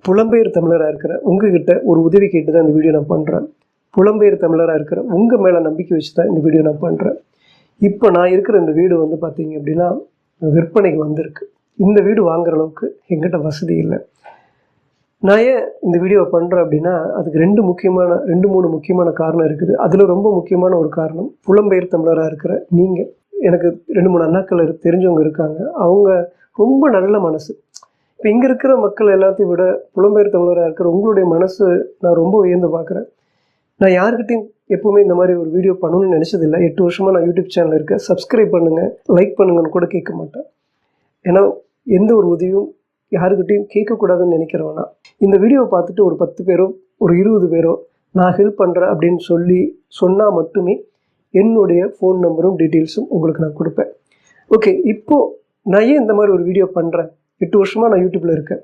புலம்பெயர் தமிழராக இருக்கிற உங்ககிட்ட ஒரு உதவி கேட்டு தான் இந்த வீடியோ நான் பண்ணுறேன். புலம்பெயர் தமிழராக இருக்கிற உங்கள் மேலே நம்பிக்கை வச்சு தான் இந்த வீடியோ நான் பண்ணுறேன். இப்போ நான் இருக்கிற இந்த வீடு வந்து பார்த்தீங்க அப்படின்னா விற்பனைக்கு வந்திருக்கு. இந்த வீடு வாங்குற அளவுக்கு எங்கிட்ட வசதி இல்லை. நான் ஏன் இந்த வீடியோவை பண்ணுறேன் அப்படின்னா அதுக்கு ரெண்டு மூணு முக்கியமான காரணம் இருக்குது. அதில் ரொம்ப முக்கியமான ஒரு காரணம், புலம்பெயர் தமிழராக இருக்கிற நீங்கள், எனக்கு 2-3 அண்ணாக்கள் தெரிஞ்சவங்க இருக்காங்க. அவங்க ரொம்ப நல்ல மனசு. இப்போ இங்கே இருக்கிற மக்கள் எல்லாத்தையும் விட புலம்பெயர் தமிழராக இருக்கிற உங்களுடைய மனசு நான் ரொம்ப உயர்ந்து பார்க்குறேன். நான் யாருக்கிட்டையும் எப்போவுமே இந்த மாதிரி ஒரு வீடியோ பண்ணணும்னு நினச்சதில்லை. 8 வருஷமாக நான் யூடியூப் சேனல் இருக்கேன். சப்ஸ்கிரைப் பண்ணுங்கள், லைக் பண்ணுங்கன்னு கூட கேட்க மாட்டேன். ஏன்னா எந்த ஒரு உதவியும் யாருக்கிட்டையும் கேட்கக்கூடாதுன்னு நினைக்கிறவனா. இந்த வீடியோவை பார்த்துட்டு ஒரு 10 பேரோ ஒரு 20 பேரோ நான் ஹெல்ப் பண்ணுறேன் அப்படின்னு சொன்னால் மட்டுமே என்னுடைய ஃபோன் நம்பரும் டீட்டெயில்ஸும் உங்களுக்கு நான் கொடுப்பேன். ஓகே, இப்போது நான் ஏன் இந்த மாதிரி ஒரு வீடியோ பண்ணுறேன்? 8 வருஷமாக நான் யூடியூப்பில் இருக்கேன்.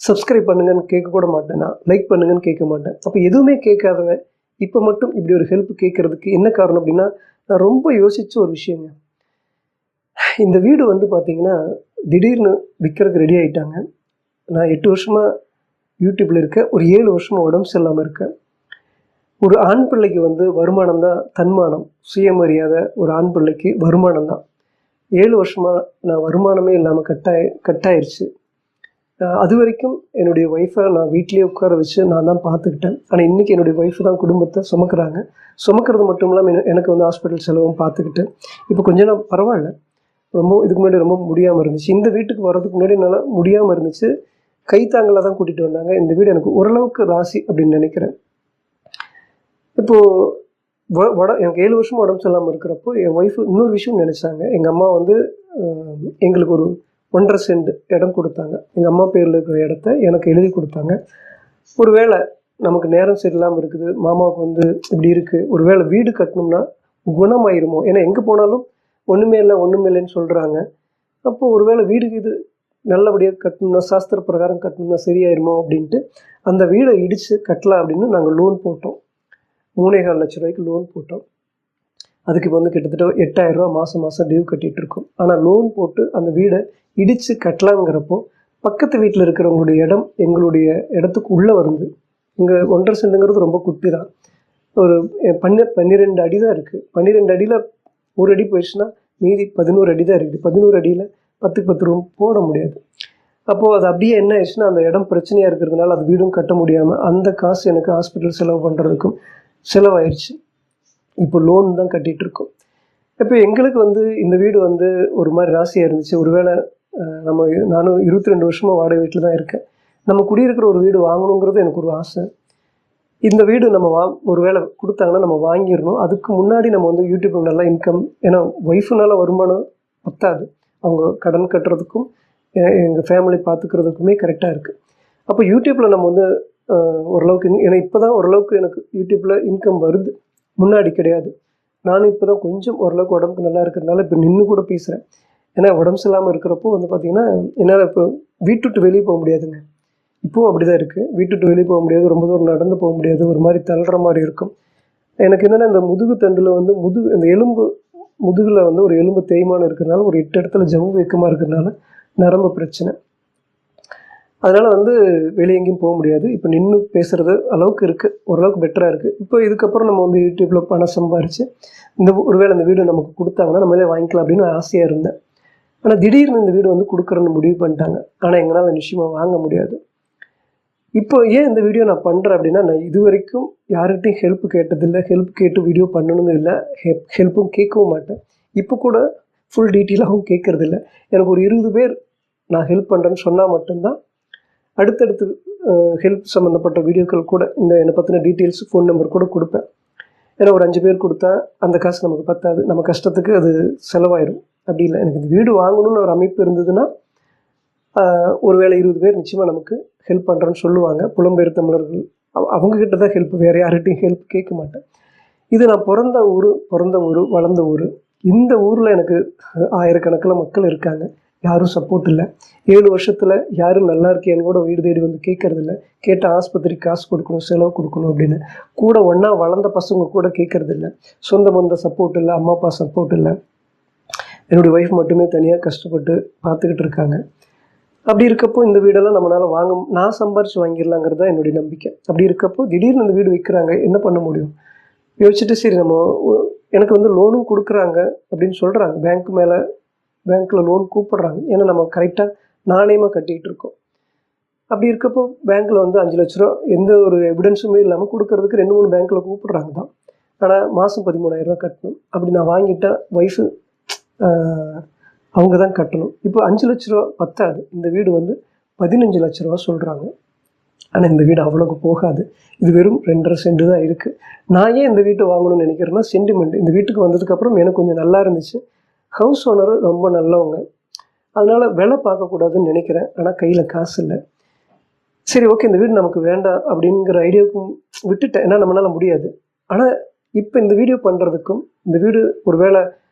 சப்ஸ்கிரைப் பண்ணுங்கன்னு கேட்கக்கூட மாட்டேன், நான் லைக் பண்ணுங்கன்னு கேட்க மாட்டேன். அப்போ எதுவுமே கேட்காதவன் இப்போ மட்டும் இப்படி ஒரு ஹெல்ப் கேட்குறதுக்கு என்ன காரணம் அப்படின்னா, நான் ரொம்ப யோசித்த ஒரு விஷயங்க. இந்த வீடு வந்து பார்த்திங்கன்னா திடீர்னு விற்கிறதுக்கு ரெடி ஆகிட்டாங்க. நான் 8 வருஷமாக யூடியூப்பில் இருக்கேன். ஒரு 7 வருஷமாக உடம்பு சரியில்லாமல் இருக்கேன். ஒரு ஆண் பிள்ளைக்கு வந்து வருமானம் தான் தன்மானம், சுயமரியாதை. ஒரு ஆண் பிள்ளைக்கு வருமானம் தான். 7 வருஷமாக நான் வருமானமே இல்லாமல் கட்டாயிருச்சு. அது வரைக்கும் என்னுடைய ஒய்ஃபை நான் வீட்லேயே உட்கார வச்சு நான் தான் பார்த்துக்கிட்டேன். ஆனால் இன்றைக்கி என்னுடைய ஒய்ஃபு தான் குடும்பத்தை சுமக்கிறாங்க. சுமக்கிறது மட்டும் இல்லாமல் எனக்கு வந்து ஹாஸ்பிட்டல் செலவும் பார்த்துக்கிட்டு இப்போ கொஞ்சம் நான் பரவாயில்ல. இதுக்கு முன்னாடி ரொம்ப முடியாமல் இருந்துச்சு. இந்த வீட்டுக்கு வர்றதுக்கு முன்னாடி என்னால் முடியாமல் இருந்துச்சு. கைத்தாங்களாக தான் கூட்டிகிட்டு வந்தாங்க. இந்த வீடு எனக்கு ஓரளவுக்கு ராசி அப்படின்னு நினைக்கிறேன். இப்போது எனக்கு 7 வருஷமாக உடம்பு சரியில்லாமல் இருக்கிறப்போ என் ஒய்ஃபு இன்னொரு விஷயம் நினச்சாங்க. எங்கள் அம்மா வந்து எங்களுக்கு ஒரு 1.5 சென்ட் இடம் கொடுத்தாங்க. எங்கள் அம்மா பேரில் இருக்கிற இடத்த எனக்கு எழுதி கொடுத்தாங்க. ஒரு வேளை நமக்கு நேரம் சரியில்லாமல் இருக்குது, மாமாவுக்கு வந்து இப்படி இருக்குது, ஒரு வேளை வீடு கட்டணும்னா குணமாயிருமோ, ஏன்னா எங்கே போனாலும் ஒன்றுமே இல்லைன்னு சொல்கிறாங்க. அப்போது ஒரு வேளை வீடுக்கு இது நல்லபடியாக கட்டணும்னா, சாஸ்திர பிரகாரம் கட்டணும்னா சரியாயிருமோ அப்படின்ட்டு அந்த வீடை இடித்து கட்டலாம் அப்படின்னு நாங்கள் லோன் போட்டோம். 3,4 லட்ச ரூபாய்க்கு லோன் போட்டோம். அதுக்கு இப்போ வந்து கிட்டத்தட்ட 8,000 ரூபா மாதம் டியூ கட்டிகிட்டு இருக்கோம். ஆனால் லோன் போட்டு அந்த வீடை இடித்து கட்டலாங்கிறப்போ பக்கத்து வீட்டில் இருக்கிறவங்களுடைய இடம் எங்களுடைய இடத்துக்கு உள்ளே வருது. இங்கே 1.5 சென்ட்டுங்கிறது ரொம்ப குட்டி தான். ஒரு 12 அடி தான் இருக்குது. 12 அடியில் ஒரு அடி போயிடுச்சுன்னா மீதி 11 அடி தான் இருக்குது. 11 அடியில் 10க்கு 10 ரூம் போட முடியாது. அப்போது அது அப்படியே என்ன ஆயிடுச்சுன்னா, அந்த இடம் பிரச்சனையாக இருக்கிறதுனால அது வீடும் கட்ட முடியாமல் அந்த காசு எனக்கு ஹாஸ்பிட்டல் செலவு பண்ணுறதுக்கும் செலவாயிடுச்சு. இப்போ லோன் தான் கட்டிகிட்ருக்கோம். இப்போ எங்களுக்கு வந்து இந்த வீடு வந்து ஒரு மாதிரி ராசியாக இருந்துச்சு. ஒருவேளை நானும் 22 வருஷமாக வாடகை வீட்டில் தான் இருக்கேன். நம்ம குடியிருக்கிற ஒரு வீடு வாங்கணுங்கிறது எனக்கு ஒரு ஆசை. இந்த வீடு நம்ம ஒரு வேளை கொடுத்தாங்கன்னா நம்ம வாங்கிடணும். அதுக்கு முன்னாடி நம்ம வந்து யூடியூப்பில் நல்லா இன்கம், ஏன்னா ஒய்ஃபுனால வருமானம் பத்தாது. அவங்க கடன் கட்டுறதுக்கும் எங்கள் ஃபேமிலி பார்த்துக்கிறதுக்குமே கரெக்டாக இருக்குது. அப்போ யூடியூப்பில் நம்ம வந்து ஓரளவுக்கு, ஏன்னா இப்போ தான் ஓரளவுக்கு எனக்கு யூடியூப்பில் இன்கம் வருது, முன்னாடி கிடையாது. நானும் இப்போ தான் கொஞ்சம் ஓரளவுக்கு உடம்புக்கு நல்லா இருக்கிறதுனால இப்போ நின்று கூட பேசுகிறேன். ஏன்னா உடம்பு சரியில்லாமல் இருக்கிறப்போ வந்து பார்த்திங்கன்னா என்னால் இப்போ வீட்டு விட்டு வெளியே போக முடியாதுங்க. இப்போவும் அப்படி தான் இருக்குது. வீட்டு விட்டு வெளியே போக முடியாது, ரொம்ப தூரம் நடந்து போக முடியாது, ஒரு மாதிரி தள்ளுற மாதிரி இருக்கும். எனக்கு என்னென்னா இந்த முதுகு தண்டில் வந்து இந்த முதுகில் வந்து ஒரு எலும்பு தேய்மானம் இருக்கிறதுனால, ஒரு 8 இடத்துல ஜவ்வு வீக்கமாக இருக்கிறதுனால நரம்பு பிரச்சனை. அதனால் வந்து வெளியே எங்கேயும் போக முடியாது. இப்போ நின்று பேசுகிறது அளவுக்கு இருக்குது, ஓரளவுக்கு பெட்டராக இருக்குது. இப்போ இதுக்கப்புறம் நம்ம வந்து யூடியூப்பில் பணம் சம்பாரித்து ஒருவேளை இந்த வீடு நமக்கு கொடுத்தாங்கன்னா நம்மளே வாங்கிக்கலாம் அப்படின்னு ஆசையாக இருந்தேன். ஆனால் திடீர்னு இந்த வீடு வந்து கொடுக்குறேன்னு முடிவு பண்ணிட்டாங்க. ஆனால் எங்களால் நிச்சயமாக வாங்க முடியாது. இப்போ ஏன் இந்த வீடியோ நான் பண்ணுறேன் அப்படின்னா, நான் இது வரைக்கும் யார்கிட்டையும் ஹெல்ப் கேட்டதில்லை, ஹெல்ப் கேட்டு வீடியோ பண்ணணும்னு இல்லை, ஹெல்ப்பும் கேட்கவும் மாட்டேன். இப்போ கூட ஃபுல் டீட்டெயிலாகவும் கேட்குறதில்ல. எனக்கு ஒரு 20 பேர் நான் ஹெல்ப் பண்ணுறேன்னு சொன்னால் மட்டும்தான் அடுத்தடுத்து ஹெல்ப் சம்மந்தப்பட்ட வீடியோக்கள் கூட என்னை பற்றின டீட்டெயில்ஸ், ஃபோன் நம்பர் கூட கொடுப்பேன். ஏன்னா ஒரு 5 பேர் கொடுத்தா அந்த காசு நமக்கு பத்தாது, நம்ம கஷ்டத்துக்கு அது செலவாயிடும். அப்படி இல்லை, எனக்கு இந்த வீடு வாங்கணும்னு ஒரு அமைப்பு இருந்ததுன்னா ஒரு வேளை 20 பேர் நிச்சயமாக நமக்கு ஹெல்ப் பண்ணுறேன்னு சொல்லுவாங்க. புலம்பெயர் தமிழர்கள் அவங்கக்கிட்ட தான் ஹெல்ப், வேறு யார்கிட்டையும் ஹெல்ப் கேட்க மாட்டேன். இது நான் பிறந்த ஊர், வளர்ந்த ஊர். இந்த ஊரில் எனக்கு ஆயிரக்கணக்கில் மக்கள் இருக்காங்க. யாரும் சப்போர்ட் இல்லை. 7 வருஷத்தில் யாரும் நல்லா இருக்கேன்னு கூட வீடு தேடி வந்து கேட்கறதில்ல. கேட்டால் ஆஸ்பத்திரிக்கு காசு கொடுக்கணும், செலவு கொடுக்கணும் அப்படின்னு. கூட ஒன்றா வளர்ந்த பசங்க கூட கேட்கறதில்ல. சொந்த பந்த சப்போர்ட் இல்லை, அம்மா அப்பா சப்போர்ட் இல்லை. என்னுடைய ஒய்ஃப் மட்டுமே தனியாக கஷ்டப்பட்டு பார்த்துக்கிட்டு இருக்காங்க. அப்படி இருக்கப்போ இந்த வீடெல்லாம் நம்மளால் நான் சம்பாரித்து வாங்கிடலாங்கிறது தான் என்னுடைய நம்பிக்கை. அப்படி இருக்கப்போ திடீர்னு இந்த வீடு விற்கிறாங்க, என்ன பண்ண முடியும்? யோசிச்சுட்டு சரி எனக்கு வந்து லோனும் கொடுக்குறாங்க அப்படின்னு சொல்கிறாங்க. பேங்க்கில் லோன் கூப்பிடுறாங்க. ஏன்னா நம்ம கரெக்டாக நாணயமாக கட்டிகிட்டு இருக்கோம். அப்படி இருக்கப்போ பேங்க்கில் வந்து 5 லட்ச ரூபா எந்த ஒரு எவிடன்ஸுமே இல்லாமல் கொடுக்கறதுக்கு 2-3 பேங்க்கில் கூப்பிடுறாங்க தான். ஆனால் மாதம் 13,000 ரூபா கட்டணும். அப்படி நான் வாங்கிட்டா ஒய்ஃபு அவங்க தான் கட்டணும். இப்போ 5 லட்ச ரூபா பத்தாது. இந்த வீடு வந்து 15 லட்ச ரூபா சொல்கிறாங்க. ஆனால் இந்த வீடு அவ்வளோக்கு போகாது. இது வெறும் 2.5 சென்ட் தான் இருக்குது. நான் ஏன் இந்த வீட்டை வாங்கணும்னு நினைக்கிறேன்னா சென்டிமெண்ட். இந்த வீட்டுக்கு வந்ததுக்கப்புறம் எனக்கு கொஞ்சம் நல்லா இருந்துச்சு. ஹவுஸ் ஓனரு ரொம்ப நல்லவங்க. அதனால் விலை பார்க்கக்கூடாதுன்னு நினைக்கிறேன். ஆனால் கையில் காசு இல்லை. சரி ஓகே இந்த வீடு நமக்கு வேண்டாம் அப்படிங்கிற ஐடியாவுக்கும் விட்டுட்டேன். ஏன்னா நம்மளால் முடியாது. ஆனால் இப்போ இந்த வீடியோ பண்ணுறதுக்கும் இந்த வீடு ஒரு வேளை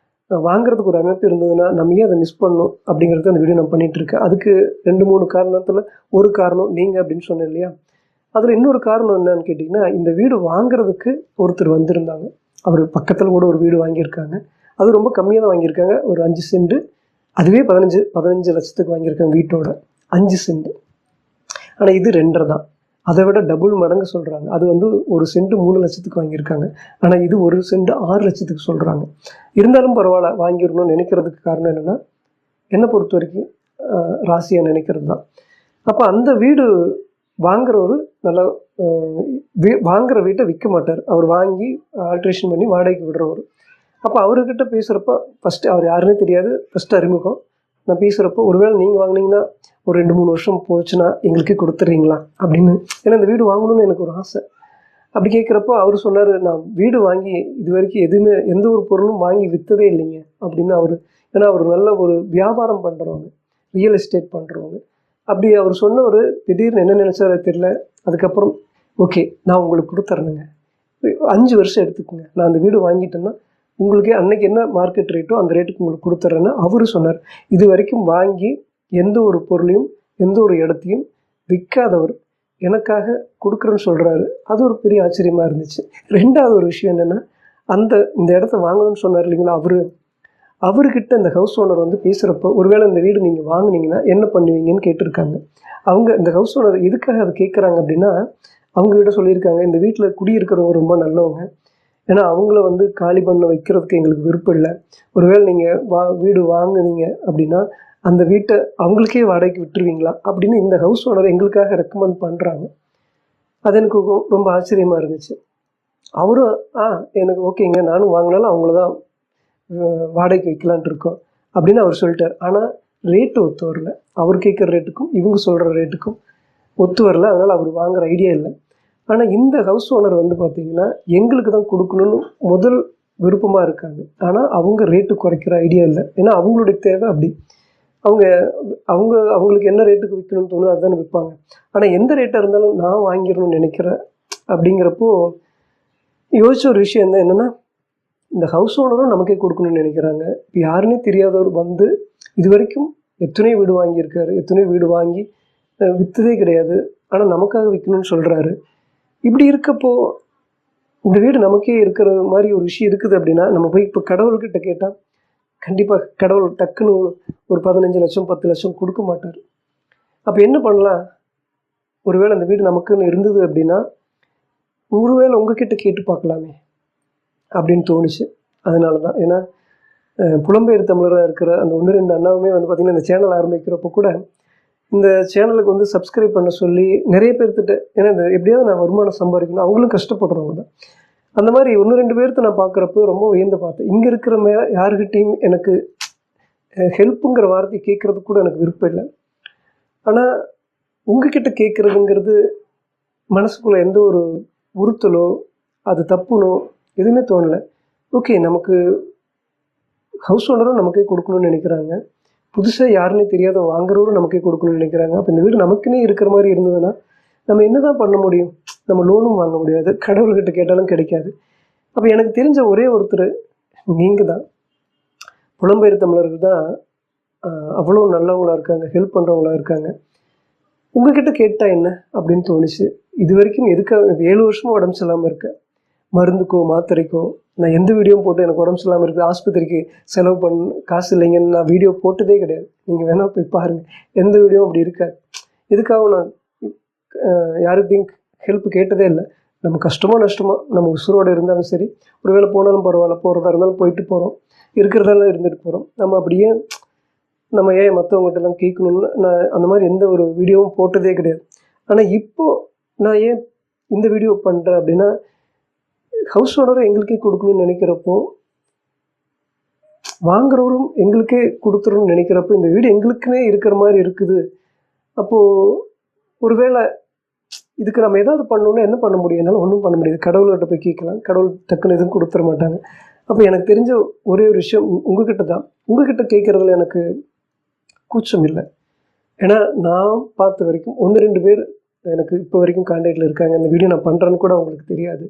வாங்குறதுக்கு ஒரு அமைப்பு இருந்ததுன்னா நம்ம ஏன் அதை மிஸ் பண்ணணும் அப்படிங்கிறது அந்த வீடியோ நான் பண்ணிகிட்ருக்கேன். அதுக்கு 2-3 காரணத்தில் ஒரு காரணம் நீங்கள் அப்படின்னு சொன்னேன் இல்லையா? அதில் இன்னொரு காரணம் என்னன்னு கேட்டிங்கன்னா, இந்த வீடு வாங்குறதுக்கு ஒருத்தர் வந்திருந்தாங்க. அவர் பக்கத்தில் கூட ஒரு வீடு வாங்கியிருக்காங்க. அது ரொம்ப கம்மியாக தான் வாங்கியிருக்காங்க. ஒரு 5 சென்ட். அதுவே 15 லட்சத்துக்கு வாங்கியிருக்காங்க வீட்டோட 5 சென்ட். ஆனால் இது 2.5 தான். அதை விட டபுள் மடங்கு சொல்கிறாங்க. அது வந்து 1 சென்ட் 3 லட்சத்துக்கு வாங்கியிருக்காங்க. ஆனால் இது 1 சென்ட் 6 லட்சத்துக்கு சொல்கிறாங்க. இருந்தாலும் பரவாயில்ல வாங்கிடணும்னு நினைக்கிறதுக்கு காரணம் என்னென்னா, என்னை பொறுத்த வரைக்கும் ராசியாக நினைக்கிறது தான். அப்போ அந்த வீடு வாங்குறவர் நல்லா வாங்குகிற வீட்டை விற்க மாட்டார். அவர் வாங்கி ஆல்ட்ரேஷன் பண்ணி வாடகைக்கு விடுறவர். அப்போ அவர்கிட்ட பேசுகிறப்ப ஃபஸ்ட்டு அவர் யாருன்னே தெரியாது. ஃபஸ்ட்டு அறிமுகம். நான் பேசுகிறப்போ ஒருவேளை நீங்கள் வாங்கினீங்கன்னா ஒரு 2-3 வருஷம் போச்சுன்னா எங்களுக்கே கொடுத்துட்றீங்களா அப்படின்னு. ஏன்னா இந்த வீடு வாங்கணும்னு எனக்கு ஒரு ஆசை. அப்படி கேட்குறப்போ அவர் சொன்னார், நான் வீடு வாங்கி இது வரைக்கும் எதுவுமே எந்த ஒரு பொருளும் வாங்கி விற்றதே இல்லைங்க அப்படின்னு. ஏன்னா அவர் நல்ல ஒரு வியாபாரம் பண்ணுறவங்க, ரியல் எஸ்டேட் பண்ணுறவங்க. அப்படி அவர் சொன்னவர் திடீர்னு என்ன நினச்சாரோ தெரியல. அதுக்கப்புறம் ஓகே நான் உங்களுக்கு கொடுத்துட்றேங்க, 5 வருஷம் எடுத்துக்கோங்க, நான் அந்த வீடு வாங்கிட்டேன்னா உங்களுக்கே அன்னைக்கு என்ன மார்க்கெட் ரேட்டோ அந்த ரேட்டுக்கு உங்களுக்கு கொடுத்துட்றேன்னு அவர் சொன்னார். இது வரைக்கும் வாங்கி எந்த ஒரு பொருளையும் எந்த ஒரு இடத்தையும் விற்காதவர் எனக்காக கொடுக்குறேன்னு சொல்கிறாரு. அது ஒரு பெரிய ஆச்சரியமாக இருந்துச்சு. 2வது ஒரு விஷயம் என்னென்னா, இந்த இடத்த வாங்கணும்னு சொன்னார் இல்லைங்களா, அவர்கிட்ட இந்த ஹவுஸ் ஓனர் வந்து பேசுகிறப்போ ஒருவேளை இந்த வீடு நீங்கள் வாங்கினீங்கன்னா என்ன பண்ணுவீங்கன்னு கேட்டிருக்காங்க. அவங்க இந்த ஹவுஸ் ஓனர் எதுக்காக அதை கேட்குறாங்க அப்படின்னா, அவங்ககிட்ட சொல்லியிருக்காங்க இந்த வீட்டில் குடியிருக்கிறவங்க ரொம்ப நல்லவங்க. ஏன்னா அவங்கள வந்து காலி பண்ண வைக்கிறதுக்கு எங்களுக்கு விருப்பம் இல்லை. ஒருவேளை நீங்கள் வீடு வாங்கினீங்க அப்படின்னா அந்த வீட்டை அவங்களுக்கே வாடகைக்கு விட்டுருவீங்களா அப்படின்னு இந்த ஹவுஸ் ஓனர் எங்களுக்காக ரெக்கமெண்ட் பண்ணுறாங்க. அது எனக்கு ரொம்ப ஆச்சரியமாக இருந்துச்சு. அவரும் எனக்கு ஓகேங்க, நானும் வாங்கினாலும் அவங்கள தான் வாடகைக்கு வைக்கலான்ட்டு இருக்கோம் அப்படின்னு அவர் சொல்லிட்டார். ஆனால் ரேட்டு ஒத்து வரல. அவர் கேட்குற ரேட்டுக்கும் இவங்க சொல்கிற ரேட்டுக்கும் ஒத்து வரல. அதனால் அவர் வாங்குகிற ஐடியா இல்லை. ஆனால் இந்த ஹவுஸ் ஓனர் வந்து பார்த்திங்கன்னா எங்களுக்கு தான் கொடுக்கணும்னு முதல் விருப்பமாக இருக்காங்க. ஆனால் அவங்க ரேட்டு குறைக்கிற ஐடியா இல்லை. ஏன்னா அவங்களுடைய தேவை அப்படி. அவங்களுக்கு என்ன ரேட்டுக்கு விற்கணும்னு தோணுது அதுதானே விற்பாங்க. ஆனால் எந்த ரேட்டாக இருந்தாலும் நான் வாங்கிடணும்னு நினைக்கிறேன். அப்படிங்கிறப்போ யோசிச்ச ஒரு விஷயம் என்னென்னா, இந்த ஹவுஸ் ஓனரும் நமக்கே கொடுக்கணும்னு நினைக்கிறாங்க. இப்போ யாருன்னே தெரியாதவர் வந்து இது வரைக்கும் எத்தனையோ வீடு வாங்கியிருக்காரு, எத்தனையோ வீடு வாங்கி விற்றதே கிடையாது. ஆனால் நமக்காக விற்கணும்னு சொல்கிறாரு. இப்படி இருக்கப்போ இந்த வீடு நமக்கே இருக்கிற மாதிரி ஒரு விஷயம் இருக்குது அப்படின்னா, நம்ம போய் இப்போ கடவுள்கிட்ட கேட்டால் கண்டிப்பாக கடவுள் டக்குன்னு ஒரு 15 லட்சம் 10 லட்சம் கொடுக்க மாட்டார். அப்போ என்ன பண்ணலாம்? ஒருவேளை அந்த வீடு நமக்குன்னு இருந்தது அப்படின்னா ஒருவேளை உங்ககிட்ட கேட்டு பார்க்கலாமே அப்படின்னு தோணுச்சு. அதனால தான். ஏன்னா புலம்பெயர் தமிழராக இருக்கிற அந்த 1-2 அண்ணாவுமே வந்து பார்த்திங்கன்னா இந்த சேனல் ஆரம்பிக்கிறப்போ கூட இந்த சேனலுக்கு வந்து சப்ஸ்கிரைப் பண்ண சொல்லி நிறைய பேர்த்திட்ட, ஏன்னா இந்த எப்படியாவது நான் வருமானம் சம்பாதிக்கணும், அவங்களும் கஷ்டப்படுறவங்க தான். அந்த மாதிரி 1-2 பேர்த்த நான் பார்க்குறப்போ ரொம்ப வியந்து பார்த்தேன். இங்கே இருக்கிற யாருக்கிட்டையும் எனக்கு ஹெல்ப்புங்கிற வார்த்தை கேட்குறதுக்கு கூட எனக்கு விருப்பம் இல்லை. ஆனால் உங்ககிட்ட கேட்குறதுங்கிறது மனசுக்குள்ளே எந்த ஒரு உறுத்தலோ அது தப்புனோ எதுவுமே தோணலை. ஓகே நமக்கு ஹவுஸ் ஓனரும் நமக்கே கொடுக்கணும்னு நினைக்கிறாங்க. புதுசாக யாருன்னே தெரியாத வாங்குறவரும் நமக்கே கொடுக்கணும்னு நினைக்கிறாங்க. அப்போ இந்த வீடு நமக்குன்னே இருக்கிற மாதிரி இருந்ததுன்னா நம்ம என்ன தான் பண்ண முடியும்? நம்ம லோனும் வாங்க முடியாது, கடவுள்கிட்ட கேட்டாலும் கிடைக்காது. அப்போ எனக்கு தெரிஞ்ச ஒரே ஒருத்தர் நீங்கள் தான். புலம்பெயர் தமிழர்கள் தான் அவ்வளோ நல்லவங்களாக இருக்காங்க, ஹெல்ப் பண்ணுறவங்களா இருக்காங்க. உங்ககிட்ட கேட்டால் என்ன அப்படின்னு தோணுச்சு. இது வரைக்கும் எதுக்காக 7 வருஷமாக உடம்பு சரியில்லாமல் இருக்கேன். மருந்துக்கோ மாத்திரைக்கோ நான் எந்த வீடியோவும் போட்டு எனக்கு உடம்பு சரியில்லாமல் இருக்குது, ஆஸ்பத்திரிக்கு செலவு காசு இல்லைங்கன்னு நான் வீடியோ போட்டதே கிடையாது. நீங்கள் வேணால் போய் பாருங்கள், எந்த வீடியோவும் அப்படி இருக்காது. இதுக்காக நான் யாருக்கிட்டையும் ஹெல்ப் கேட்டதே இல்லை. நம்ம கஷ்டமோ நஷ்டமோ நம்ம உசுரோடு இருந்தாலும் சரி, ஒரு வேளை போனாலும் பரவாயில்ல, போகிறதா இருந்தாலும் போயிட்டு போகிறோம், இருக்கிறதெல்லாம் இருந்துட்டு போகிறோம். நம்ம அப்படியே நம்ம ஏன் மற்றவங்ககிட்டலாம் கேட்கணுன்னு நான் அந்த மாதிரி எந்த ஒரு வீடியோவும் போட்டதே கிடையாது. ஆனால் இப்போது நான் ஏன் இந்த வீடியோ பண்ணுறேன் அப்படின்னா, ஹவுஸ் ஓனரை எங்களுக்கே கொடுக்கணும்னு நினைக்கிறப்போ, வாங்குறவரும் எங்களுக்கே கொடுத்துருன்னு நினைக்கிறப்போ, இந்த வீடு எங்களுக்குன்னே இருக்கிற மாதிரி இருக்குது. அப்போது ஒருவேளை இதுக்கு நம்ம ஏதாவது பண்ணணுன்னா என்ன பண்ண முடியும்? என்னால் ஒன்றும் பண்ண முடியாது. கடவுள்கிட்ட போய் கேட்கலாம், கடவுள் டக்குன்னு எதுவும் கொடுத்துட மாட்டாங்க. அப்போ எனக்கு தெரிஞ்ச ஒரே ஒரு விஷயம் உங்ககிட்ட தான். உங்ககிட்ட கேட்குறதுல எனக்கு கூச்சம் இல்லை. ஏன்னா நான் பார்த்த வரைக்கும் 1-2 பேர் எனக்கு இப்போ வரைக்கும் கான்டாக்டில் இருக்காங்க. இந்த வீடியோ நான் பண்ணுறேன்னு கூட அவங்களுக்கு தெரியாது.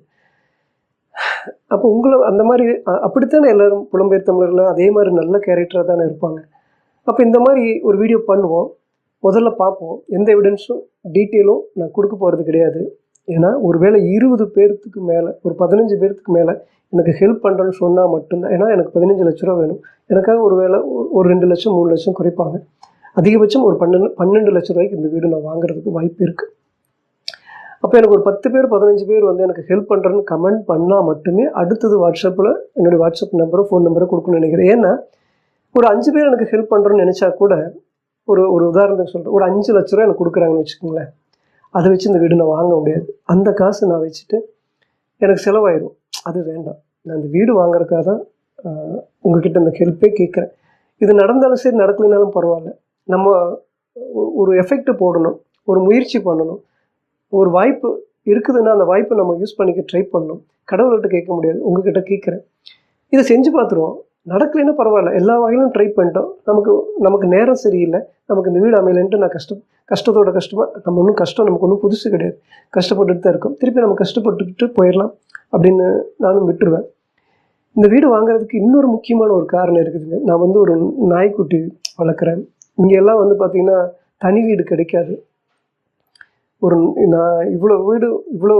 அப்போ உங்களை அந்த மாதிரி அப்படித்தானே எல்லோரும் புலம்பெயர் தமிழர்கள் அதே மாதிரி நல்ல கேரக்டராக தானே இருப்பாங்க. அப்போ இந்த மாதிரி ஒரு வீடியோ பண்ணுவோம், முதல்ல பார்ப்போம். எந்த எவிடன்ஸும் டீட்டெயிலும் நான் கொடுக்க போகிறது கிடையாது. ஏன்னா ஒரு வேளை 20 பேர்த்துக்கு மேலே, ஒரு 15 பேர்த்துக்கு மேலே எனக்கு ஹெல்ப் பண்ணுறேன்னு சொன்னால் மட்டும்தான். ஏன்னா எனக்கு 15 லட்ச ரூபா வேணும். எனக்காக ஒரு வேளை ஒரு 2 லட்சம் 3 லட்சம் குறைப்பாங்க. அதிகபட்சம் ஒரு 12 லட்ச ரூபாய்க்கு இந்த வீடு நான் வாங்குறதுக்கு வாய்ப்பு இருக்குது. அப்போ எனக்கு ஒரு 10 பேர் 15 பேர் வந்து எனக்கு ஹெல்ப் பண்ணுறேன்னு கமெண்ட் பண்ணால் மட்டுமே அடுத்தது வாட்ஸ்அப்பில் என்னுடைய வாட்ஸ்அப் நம்பரோ ஃபோன் நம்பரோ கொடுக்கணும்னு நினைக்கிறேன். ஏன்னா ஒரு 5 பேர் எனக்கு ஹெல்ப் பண்ணுறோன்னு நினச்சா கூட, ஒரு உதாரணத்துக்கு சொல்கிறேன், ஒரு 5 லட்ச ரூபா எனக்கு கொடுக்குறாங்கன்னு வச்சுக்கோங்களேன். அதை வச்சு இந்த வீடு நான் வாங்க முடியாது. அந்த காசு நான் வச்சுட்டு எனக்கு செலவாயிடும். அது வேண்டாம். நான் இந்த வீடு வாங்குறதுக்காக தான் உங்ககிட்ட இந்த ஹெல்ப்பே கேட்குறேன். இது நடந்தாலும் சரி, நடக்கலைனாலும் பரவாயில்ல. நம்ம ஒரு எஃபெக்ட் போடணும், ஒரு முயற்சி பண்ணணும். ஒரு வாய்ப்பு இருக்குதுன்னா அந்த வாய்ப்பை நம்ம யூஸ் பண்ணிக்க ட்ரை பண்ணணும். கடவுள்கிட்ட கேட்க முடியாது, உங்ககிட்ட கேட்குறேன். இதை செஞ்சு பார்த்துருவோம். நடக்கலைன்னா பரவாயில்ல, எல்லா வகையிலும் ட்ரை பண்ணிட்டோம். நமக்கு நேரம் சரியில்லை, நமக்கு இந்த வீடு அமையலைன்ட்டு நான் கஷ்டத்தோட கஷ்டமாக நம்ம ஒன்றும் நமக்கு ஒன்றும் புதுசு கிடையாது. கஷ்டப்பட்டுட்டு தான் இருக்கோம். திருப்பி நம்ம கஷ்டப்பட்டுக்கிட்டு போயிடலாம் அப்படின்னு நானும் விட்டுருவேன். இந்த வீடு வாங்குறதுக்கு இன்னொரு முக்கியமான ஒரு காரணம் இருக்குதுங்க. நான் வந்து ஒரு நாய்க்குட்டி வளர்க்குறேன். இங்கே எல்லாம் வந்து பார்த்திங்கன்னா தனி வீடு கிடைக்காது. நான் இவ்வளோ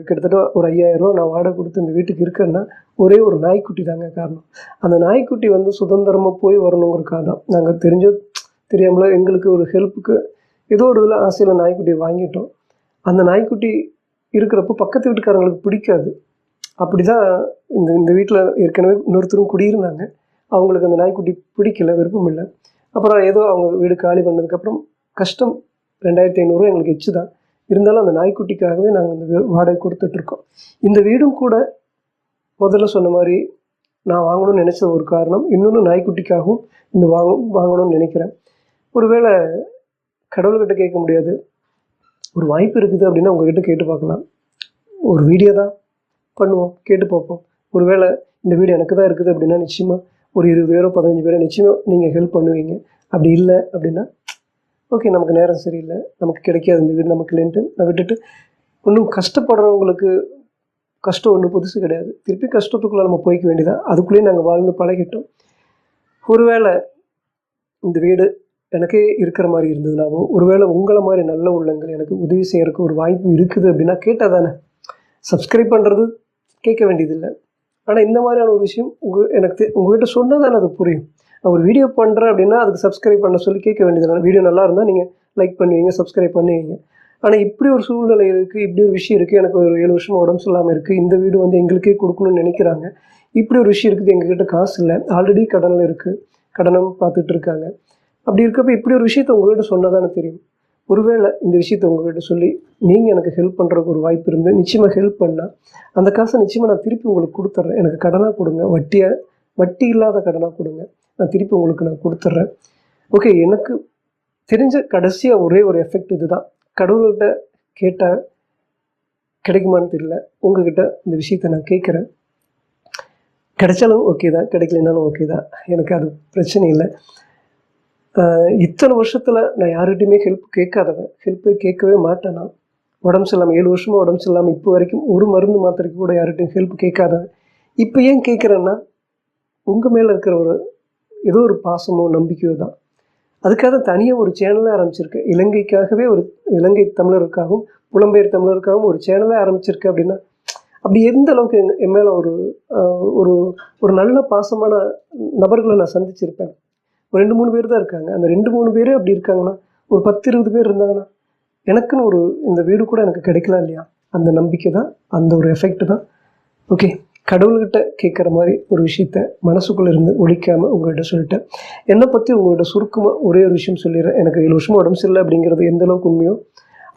கிட்டத்தட்ட ஒரு 5000 ரூபா நான் வாடகை கொடுத்து இந்த வீட்டுக்கு இருக்கேன்னா ஒரே ஒரு நாய்க்குட்டி தாங்க காரணம். அந்த நாய்க்குட்டி வந்து சுதந்திரமாக போய் வரணுங்கிறக்காக தான். நாங்கள் தெரியாமல எங்களுக்கு ஒரு ஹெல்ப்புக்கு ஏதோ ஒரு இதில் ஆசையில் நாய்க்குட்டியை வாங்கிட்டோம். அந்த நாய்க்குட்டி இருக்கிறப்போ பக்கத்து வீட்டுக்காரங்களுக்கு பிடிக்காது. அப்படி தான் இந்த வீட்டில் ஏற்கனவே இன்னொருத்தரும் குடியிருந்தாங்க. அவங்களுக்கு அந்த நாய்க்குட்டி பிடிக்கல, விருப்பம் இல்லை. அப்புறம் ஏதோ அவங்க வீடு காலி பண்ணதுக்கப்புறம் கஷ்டம் 2500 எங்களுக்கு எச்சு தான். இருந்தாலும் அந்த நாய்க்குட்டிக்காகவே நாங்கள் அந்த வாடகை கொடுத்துட்ருக்கோம். இந்த வீடும் கூட முதல்ல சொன்ன மாதிரி நான் வாங்கணும்னு நினச்ச ஒரு காரணம். இன்னொன்று நாய்க்குட்டிக்காகவும் இந்த வாங்கணும்னு நினைக்கிறேன். ஒருவேளை கடவுள்கிட்ட கேட்க முடியாது, ஒரு வாய்ப்பு இருக்குது அப்படின்னா உங்கள்கிட்ட கேட்டு பார்க்கலாம். ஒரு வீடியோ தான் பண்ணுவோம், கேட்டு பார்ப்போம். ஒருவேளை இந்த வீடு எனக்கு தான் இருக்குது அப்படின்னா நிச்சயமாக ஒரு 20 பேரோ 15 பேரோ நிச்சயமாக நீங்கள் ஹெல்ப் பண்ணுவீங்க. அப்படி இல்லை அப்படின்னா ஓகே, நமக்கு நேரம் சரியில்லை, நமக்கு கிடைக்காது இந்த வீடு நமக்கு இல்லைன்ட்டு நான் விட்டுட்டு, இன்னும் கஷ்டப்படுறவங்களுக்கு கஷ்டம் ஒன்றும் புதுசு கிடையாது. திருப்பி கஷ்டத்துக்குள்ளே நம்ம போய்க்க வேண்டியதான். அதுக்குள்ளேயே நாங்கள் வாழ்ந்து பழகிட்டோம். ஒருவேளை இந்த வீடு எனக்கே இருக்கிற மாதிரி இருந்ததுனாவோ, ஒருவேளை உங்களை மாதிரி நல்ல உள்ளங்கள் எனக்கு உதவி செய்யறதுக்கு ஒரு வாய்ப்பு இருக்குது அப்படின்னா கேட்டால் தானே. சப்ஸ்கிரைப் பண்ணுறது கேட்க வேண்டியதில்லை. ஆனால் இந்த மாதிரியான ஒரு விஷயம் உங்கள்கிட்ட சொன்னால் தானே அது புரியும். நான் ஒரு வீடியோ பண்ணுறேன் அப்படின்னா அதுக்கு சப்ஸ்கிரைப் பண்ண சொல்லி கேட்க வேண்டியதில்லை. வீடியோ நல்லா இருந்தால் நீங்கள் லைக் பண்ணுவீங்க, சப்ஸ்கிரைப் பண்ணுவீங்க. ஆனால் இப்படி ஒரு சூழ்நிலை இருக்குது, இப்படி ஒரு விஷயம் இருக்குது, எனக்கு ஒரு 7 வருஷம் உடம்பு சொல்லாமல் இருக்குது, இந்த வீடு வந்து எங்களுக்கே கொடுக்கணும்னு நினைக்கிறாங்க, இப்படி ஒரு விஷயம் இருக்குது, எங்ககிட்ட காசு இல்லை, ஆல்ரெடி கடனில் இருக்குது, கடனும் பார்த்துட்டு இருக்காங்க. அப்படி இருக்கப்போ இப்படி ஒரு விஷயத்தை உங்கள்கிட்ட சொன்னால் தானே தெரியும். ஒருவேளை இந்த விஷயத்தை உங்கள்கிட்ட சொல்லி நீங்கள் எனக்கு ஹெல்ப் பண்ணுறதுக்கு ஒரு வாய்ப்பு இருந்து நிச்சயமாக ஹெல்ப் பண்ணால் அந்த காசை நிச்சயமாக நான் திருப்பி உங்களுக்கு கொடுத்துட்றேன். எனக்கு கடனாக கொடுங்க, வட்டி இல்லாத கடனாக கொடுங்க, நான் திருப்பி உங்களுக்கு நான் கொடுத்துட்றேன். ஓகே, எனக்கு தெரிஞ்ச கடைசியாக ஒரே ஒரு எஃபெக்ட் இது தான். கடவுள்கிட்ட கேட்டால் கிடைக்குமான்னு தெரியல, உங்ககிட்ட இந்த விஷயத்தை நான் கேட்குறேன். கிடைச்சாலும் ஓகே தான், கிடைக்கலனாலும் ஓகே தான், எனக்கு அது பிரச்சனை இல்லை. இத்தனை வருஷத்தில் நான் யார்கிட்டையுமே ஹெல்ப் கேட்காதவன், ஹெல்ப்பே கேட்கவே மாட்டேன். நான் உடம்பு சரியில்லாமல் 7 வருஷமாக உடம்பு சரியில்லாமல் இப்போ வரைக்கும் ஒரு மருந்து மாத்திரைக்கு கூட யார்கிட்டையும் ஹெல்ப் கேட்காதவன். இப்போ ஏன் கேட்குறேன்னா உங்கள் மேலே இருக்கிற ஏதோ ஒரு பாசமோ நம்பிக்கையோ தான். அதுக்காக தனியாக ஒரு சேனலே ஆரம்பிச்சிருக்கேன். இலங்கைக்காகவே இலங்கை தமிழருக்காகவும் புலம்பெயர் தமிழருக்காகவும் ஒரு சேனலே ஆரம்பிச்சிருக்கேன். அப்படின்னா அப்படி எந்த அளவுக்கு என் மேலே ஒரு ஒரு ஒரு நல்ல பாசமான நபர்களை நான் சந்திச்சிருப்பேன். ஒரு 2-3 பேர் தான் இருக்காங்க. அந்த 2-3 பேரே அப்படி இருக்காங்கன்னா, ஒரு 10-20 பேர் இருந்தாங்கன்னா, எனக்குன்னு ஒரு இந்த வீடு கூட எனக்கு கிடைக்கலாம் இல்லையா? அந்த நம்பிக்கை தான், அந்த ஒரு எஃபெக்ட் தான். ஓகே, கடவுள்கிட்ட கேட்குற மாதிரி ஒரு விஷயத்த மனசுக்குள்ளே இருந்து ஒழிக்காமல் உங்கள்கிட்ட சொல்லிட்டேன். என்னை பற்றி உங்கள்கிட்ட சுருக்கமாக ஒரே ஒரு விஷயம் சொல்லிடுறேன். எனக்கு 7 வருஷமாக உடம்பு சரியில்லை அப்படிங்கிறது எந்த அளவுக்கு உண்மையோ,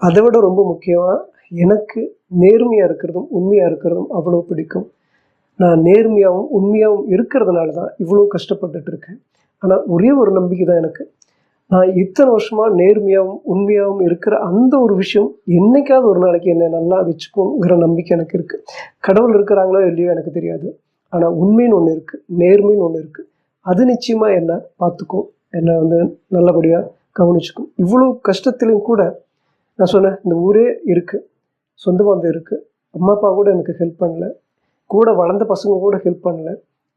அதை விட ரொம்ப முக்கியமாக எனக்கு நேர்மையாக இருக்கிறதும் உண்மையாக இருக்கிறதும் அவ்வளோ பிடிக்கும். நான் நேர்மையாகவும் உண்மையாகவும் இருக்கிறதுனால தான் இவ்வளோ கஷ்டப்பட்டுட்டு இருக்கேன். ஆனால் ஒரே ஒரு நம்பிக்கை தான் எனக்கு. நான் இத்தனை வருஷமாக நேர்மையாகவும் உண்மையாகவும் இருக்கிற அந்த ஒரு விஷயம் என்னைக்காவது ஒரு நாளைக்கு என்னை நல்லா வச்சுக்குங்கிற நம்பிக்கை எனக்கு இருக்குது. கடவுள் இருக்கிறாங்களோ இல்லையோ எனக்கு தெரியாது. ஆனால் உண்மைன்னு ஒன்று இருக்குது, நேர்மைன்னு ஒன்று இருக்குது. அது நிச்சயமாக என்னை பார்த்துக்கும், என்னை நல்லபடியாக கவனிச்சுக்கும். இவ்வளோ கஷ்டத்துலையும் கூட நான் சொன்னேன், இந்த ஊரே இருக்குது, சொந்த பந்தம் இருக்குது, அம்மா அப்பா கூட எனக்கு ஹெல்ப் பண்ணல, கூட வளர்ந்த பசங்க கூட ஹெல்ப் பண்ணல,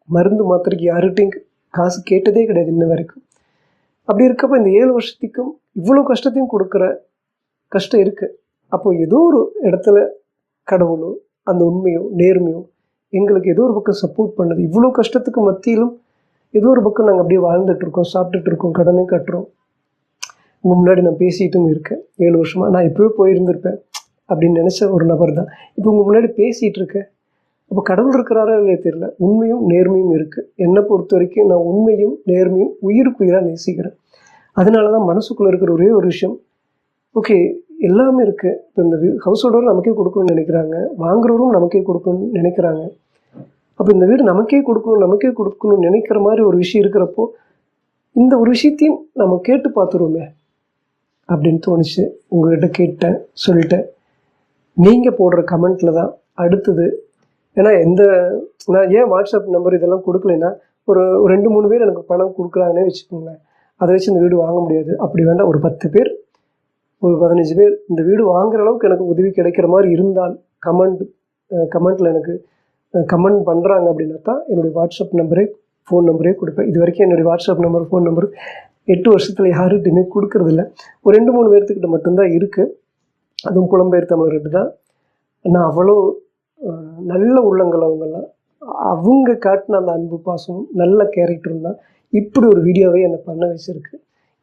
மருந்து மாத்திரைக்கு யார்கிட்டையும் காசு கேட்டதே கிடையாது இன்ன வரைக்கும். அப்படி இருக்கப்போ இந்த 7 வருஷத்துக்கும் இவ்வளோ கஷ்டத்தையும் கொடுக்குற கஷ்டம் இருக்குது. அப்போ ஏதோ ஒரு இடத்துல கடவுளோ அந்த உண்மையோ நேர்மையோ எங்களுக்கு ஏதோ ஒரு பக்கம் சப்போர்ட் பண்ணுது. இவ்வளோ கஷ்டத்துக்கு மத்தியிலும் ஏதோ ஒரு பக்கம் நாங்கள் அப்படியே வாழ்ந்துட்டுருக்கோம், சாப்பிட்டுட்டு இருக்கோம், கடனையும் கட்டுறோம். உங்கள் முன்னாடி நான் பேசிகிட்டும் இருக்கேன். 7 வருஷமாக நான் எப்போவே போயிருந்திருப்பேன் அப்படின்னு நினச்ச ஒரு நபர் தான் இப்போ உங்கள் முன்னாடி பேசிகிட்டு இருக்கேன். அப்போ கடவுள் இருக்கிறாரோ இல்லையே தெரியல, உண்மையும் நேர்மையும் இருக்குது. என்னை பொறுத்த வரைக்கும் நான் உண்மையும் நேர்மையும் உயிருக்கு உயிராக நேசிக்கிறேன். அதனால தான் மனசுக்குள்ளே இருக்கிற ஒரே ஒரு விஷயம், ஓகே எல்லாமே இருக்குது. இப்போ இந்த ஹவுஸ் ஓனரும் நமக்கே கொடுக்கணும்னு நினைக்கிறாங்க, வாங்குறவரும் நமக்கே கொடுக்கணும்னு நினைக்கிறாங்க. அப்போ இந்த வீடு நமக்கே கொடுக்கணும்னு நினைக்கிற மாதிரி ஒரு விஷயம் இருக்கிறப்போ இந்த ஒரு விஷயத்தையும் நம்ம கேட்டு பார்த்துருவோமே அப்படின்னு தோணுச்சு. உங்கள்கிட்ட கேட்டேன், சொல்லிட்டேன். நீங்கள் போடுற கமெண்ட்டில் தான் அடுத்தது. ஏன்னா நான் ஏன் வாட்ஸ்அப் நம்பர் இதெல்லாம் கொடுக்கலைன்னா, ஒரு 2-3 பேர் எனக்கு பணம் கொடுக்குறாங்கன்னே வச்சுக்கோங்களேன். அதை வச்சு இந்த வீடு வாங்க முடியாது. அப்படி வேண்டாம், ஒரு 10 பேர், ஒரு 15 பேர் இந்த வீடு வாங்குற அளவுக்கு எனக்கு உதவி கிடைக்கிற மாதிரி இருந்தால் கமெண்ட்டில் எனக்கு கமெண்ட் பண்ணுறாங்க அப்படின்னா தான் என்னுடைய வாட்ஸ்அப் நம்பரே ஃபோன் நம்பரே கொடுப்பேன். இது வரைக்கும் என்னுடைய வாட்ஸ்அப் நம்பர் ஃபோன் நம்பர் 8 வருஷத்தில் யாருகிட்டையுமே கொடுக்கறதில்ல. ஒரு 2-3 பேர்த்துக்கிட்ட மட்டும்தான் இருக்குது. அதுவும் புலம்பெயர் தமிழர்கிட்ட தான். நான் அவ்வளோ நல்ல உள்ளங்கள் அவங்கெல்லாம். அவங்க காட்டின அந்த அன்பு பாசம் நல்ல கேரக்டரும் தான் இப்படி ஒரு வீடியோவை என்னை பண்ண வச்சுருக்கு.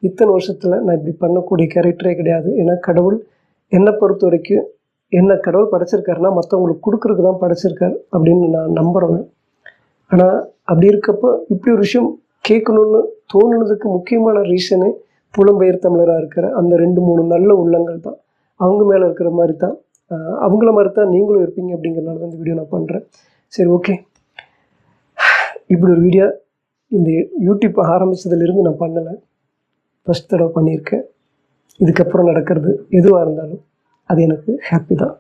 இத்தனை வருஷத்தில் நான் இப்படி பண்ணக்கூடிய கேரக்டரே கிடையாது. ஏன்னா கடவுள் என்னை பொறுத்த வரைக்கும் என்ன கடவுள் படைச்சிருக்காருன்னா மற்றவங்களுக்கு கொடுக்குறதுக்கு தான் படைச்சிருக்காரு அப்படின்னு நான் நம்புகிறேன். ஆனால் அப்படி இருக்கப்போ இப்படி ஒரு விஷயம் கேட்கணுன்னு தோணுனதுக்கு முக்கியமான ரீசனே புலம்பெயர் தமிழராக இருக்கிற அந்த 2-3 நல்ல உள்ளங்கள் தான். அவங்க மேலே இருக்கிற மாதிரி தான், அவங்கள மாதிரி தான் நீங்களும் இருப்பீங்க அப்படிங்கிறனால தான் இந்த வீடியோ நான் பண்ணுறேன். சரி, ஓகே. இப்படி ஒரு வீடியோ இந்த யூடியூப் ஆரம்பித்ததுலேருந்து நான் பண்ணலை, ஃபஸ்ட் தடவை பண்ணியிருக்கேன். இதுக்கப்புறம் நடக்கிறது எதுவாக இருந்தாலும் அது எனக்கு ஹாப்பி தான்.